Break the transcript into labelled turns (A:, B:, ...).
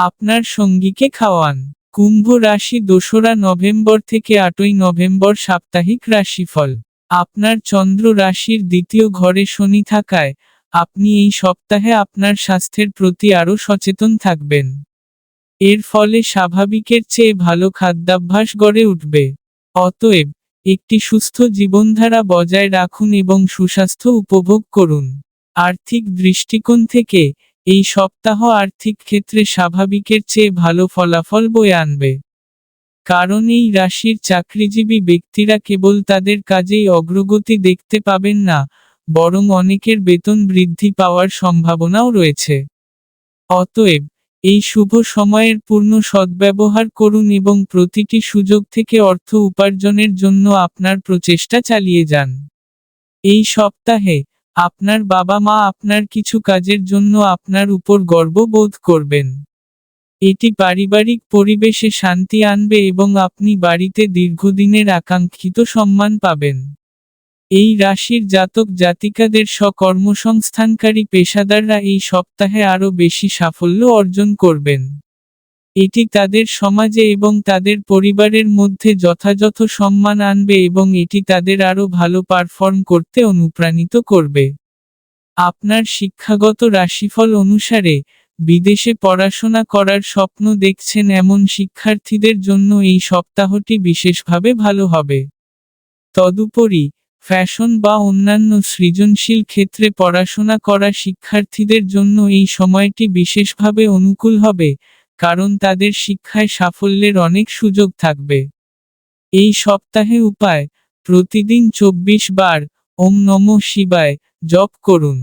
A: আপনার সঙ্গীকে খাওয়ান। কুম্ভ রাশি ২রা নভেম্বর থেকে ৮ই নভেম্বর সাপ্তাহিক রাশিফল। আপনার চন্দ্র রাশির দ্বিতীয় ঘরে শনি থাকায়, আপনি এই সপ্তাহে আপনার স্বাস্থ্যের প্রতি আরও সচেতন থাকবেন। এর ফলে স্বাভাবিকের চেয়ে ভালো খাদ্যাভ্যাস গড়ে উঠবে। অতএব, একটি সুস্থ জীবনধারা বজায় রাখুন এবং সুস্বাস্থ্য উপভোগ করুন। আর্থিক দৃষ্টিকোণ থেকে, এই সপ্তাহ আর্থিক ক্ষেত্রে স্বাভাবিকের চেয়ে ভালো ফলাফল বয়ে আনবে। কারণ এই রাশির চাকরিজীবী ব্যক্তিরা কেবল তাদের কাজেই অগ্রগতি দেখতে পাবেন না, বরং অনেকের বেতন বৃদ্ধি পাওয়ার সম্ভাবনাও রয়েছে। অতএব, এই শুভ সময়ের পূর্ণ সদ্ব্যবহার করুন এবং প্রতিটি সুযোগ থেকে অর্থ উপার্জনের জন্য আপনার প্রচেষ্টা চালিয়ে যান। এই সপ্তাহে, আপনার বাবা-মা আপনার কিছু কাজের জন্য আপনার উপর গর্ব বোধ করবেন। এটি পারিবারিক পরিবেশে শান্তি আনবে এবং আপনি বাড়িতে দীর্ঘদিনের আকাঙ্ক্ষিত সম্মান পাবেন। এই রাশির জাতক জাতিকাদের স্বকর্মসংস্থানকারী পেশাদাররা এই সপ্তাহে আরও বেশি সাফল্য অর্জন করবেন। এটি তাদের সমাজে এবং তাদের পরিবারের মধ্যে যথাযথ সম্মান আনবে এবং এটি তাদের আরও ভালো পারফর্ম করতে অনুপ্রাণিত করবে। আপনার শিক্ষাগত রাশিফল অনুসারে, বিদেশে পড়াশোনা করার স্বপ্ন দেখছেন এমন শিক্ষার্থীদের জন্য এই সপ্তাহটি বিশেষভাবে ভালো হবে। তদুপরি, ফ্যাশন বা অন্যান্য সৃজনশীল ক্ষেত্রে পড়াশোনা করা শিক্ষার্থীদের জন্য এই সময়টি বিশেষভাবে অনুকূল হবে, কারণ তাদের শিক্ষায় সাফল্যের অনেক সুযোগ থাকবে। এই সপ্তাহে উপায়: প্রতিদিন ২৪ বার ওম নমঃ শিবায় জপ করুন।